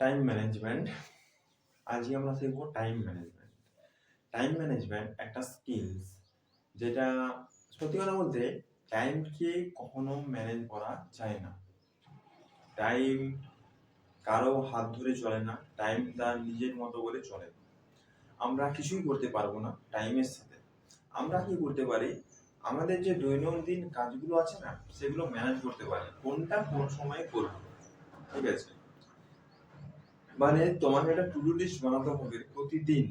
Time management. আজকে আমরা শিখবো টাইম ম্যানেজমেন্ট। টাইম ম্যানেজমেন্ট একটা স্কিলস, যেটা সত্যি কথা বলতে টাইমকে কখনো ম্যানেজ করা যায় না। টাইম কারো হাত ধরে চলে না, টাইম তার নিজের মতো করে চলে। আমরা কিছুই করতে পারবো না টাইমের সাথে। আমরা কি করতে পারি, আমাদের যে দৈনন্দিন কাজগুলো আছে না, সেগুলো ম্যানেজ করতে পারি, কোনটা কোন সময়ে করবো। ঠিক আছে, মানে তোমাকে একটা টু ডু লিস্ট বানাতে হবে প্রতিদিন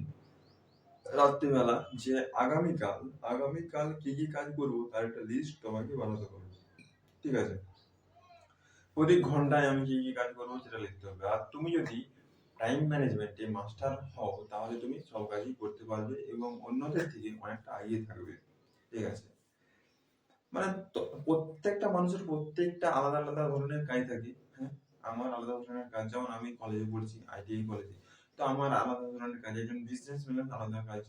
রাত্রিবেলা, যে আগামীকাল আগামীকাল কি কি কাজ করবো তার একটা লিস্ট তোমাকে বানাতে হবে। ঠিক আছে, প্রতি ঘন্টায় আমি কি কি কাজ করবো সেটা লিখতে হবে। আর তুমি যদি টাইম ম্যানেজমেন্টে মাস্টার হও, তাহলে তুমি সব কাজই করতে পারবে এবং অন্যদের থেকে অনেকটা এগিয়ে থাকবে। ঠিক আছে, মানে প্রত্যেকটা মানুষের প্রত্যেকটা আলাদা আলাদা ধরনের কাজ থাকে। হ্যাঁ, আমার আলাদা ধরনের কাজ, যেমন আমি কলেজে পড়ছি, আইটিআই কলেজে, তো আমার আলাদা ধরনের কাজ, একজন বিজনেসম্যানের আলাদা কাজ,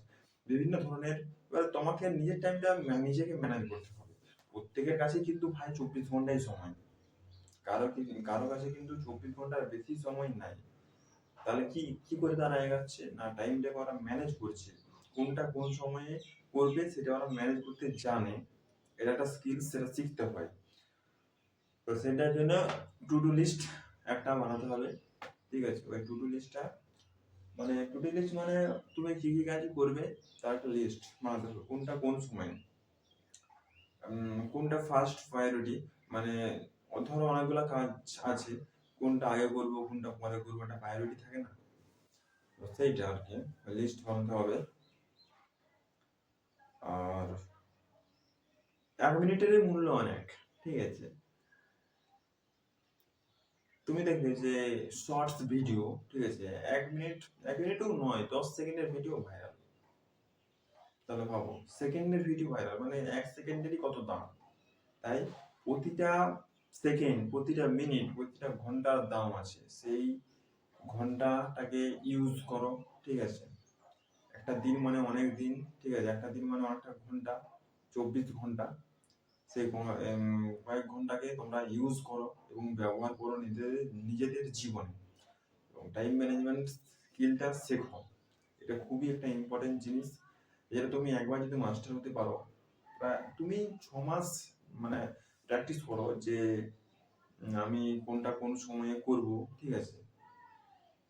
বিভিন্ন ধরনের। এবার তোমাকে নিজের টাইমটা নিজেকে ম্যানেজ করতে হবে। প্রত্যেকের কাছে কিন্তু ভাই 24 ঘন্টাই সময়, কারো কাছে কিন্তু 24 ঘন্টার বেশি সময় নাই। তাহলে কি কি করে তারা এগাচ্ছে না, টাইমটাকে ওরা ম্যানেজ করছে, কোনটা কোন সময়ে করবে সেটা ওরা ম্যানেজ করতে জানে। এটা একটা স্কিল, সেটা শিখতে হয়। তো সেটার জন্য টু ডু লিস্ট একটা বানাতে হবে। ঠিক আছে, ওই টু ডু লিস্টটা মানে তুমি কি কি কাজ করবে তার একটা লিস্ট বানাতে হবে, কোনটা কোন সময়, কোনটা ফার্স্ট প্রায়োরিটি। মানে ধরো অনেকগুলো কাজ আছে, কোনটা আগে করবো কোনটা পরে করবো, একটা প্রায়োরিটি থাকে না, তো সেইটা আর কি লিস্ট বানাতে হবে। আর 1 মিনিটের মূল্য অনেক। ঠিক আছে, তুমি দেখবে যে শর্টস ভিডিও, ঠিক আছে, 1 মিনিট, 1 মিনিটও নয়, 10 সেকেন্ডের ভিডিও ভাইরাল। তাহলে ভাবো, সেকেন্ডের ভিডিও ভাইরাল মানে 1 সেকেন্ডেরই কত দাম। তাই প্রতিটা সেকেন্ড, প্রতিটা মিনিট, প্রতিটা ঘন্টার দাম আছে। সেই ঘন্টাটাকে ইউজ করো। ঠিক আছে, একটা দিন মানে অনেক দিন। ঠিক আছে, একটা দিন মানে অনেকটা ঘন্টা, 24 ঘন্টা। সেই কয়েক ঘন্টাকে তোমরা ইউজ করো এবং ব্যবহার করো নিজেদের নিজেদের জীবনে, এবং টাইম ম্যানেজমেন্ট স্কিলটা শেখো। এটা খুবই একটা ইম্পর্টেন্ট জিনিস, যেটা তুমি একবার যদি মাস্টার হতে পারো, তুমি 6 মাস মানে প্র্যাকটিস করো যে আমি কোনটা কোন সময়ে করব। ঠিক আছে,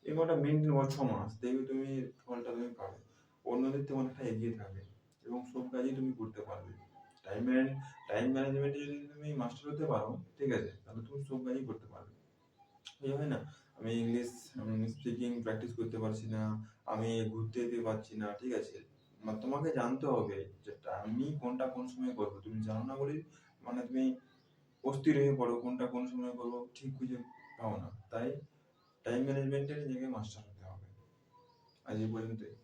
এরকমটা মেনটেন করো 6 মাস, দেখবে তুমি ফলটা তুমি পাবে, অন্যদের থেকে অনেকটা এগিয়ে থাকবে এবং সব কাজই তুমি করতে পারবে। টাইম টাইম ম্যানেজমেন্টে যদি তুমি মাস্টার হতে পারো, ঠিক আছে, তাহলে তুমি সব কাজই করতে পারবে। এই হয় না, আমি ইংলিশ স্পিকিং প্র্যাকটিস করতে পারছি না, আমি ঘুরতে যেতে পারছি না। ঠিক আছে, তোমাকে জানতে হবে যে আমি কোনটা কোন সময় করবো। তুমি জানো না বলে মানে তুমি অস্থির হয়ে পড়ো, কোনটা কোন সময় করবো ঠিক খুঁজে পাও না। তাই টাইম ম্যানেজমেন্টের নিজেকে মাস্টার হতে হবে। আজ এই পর্যন্তই।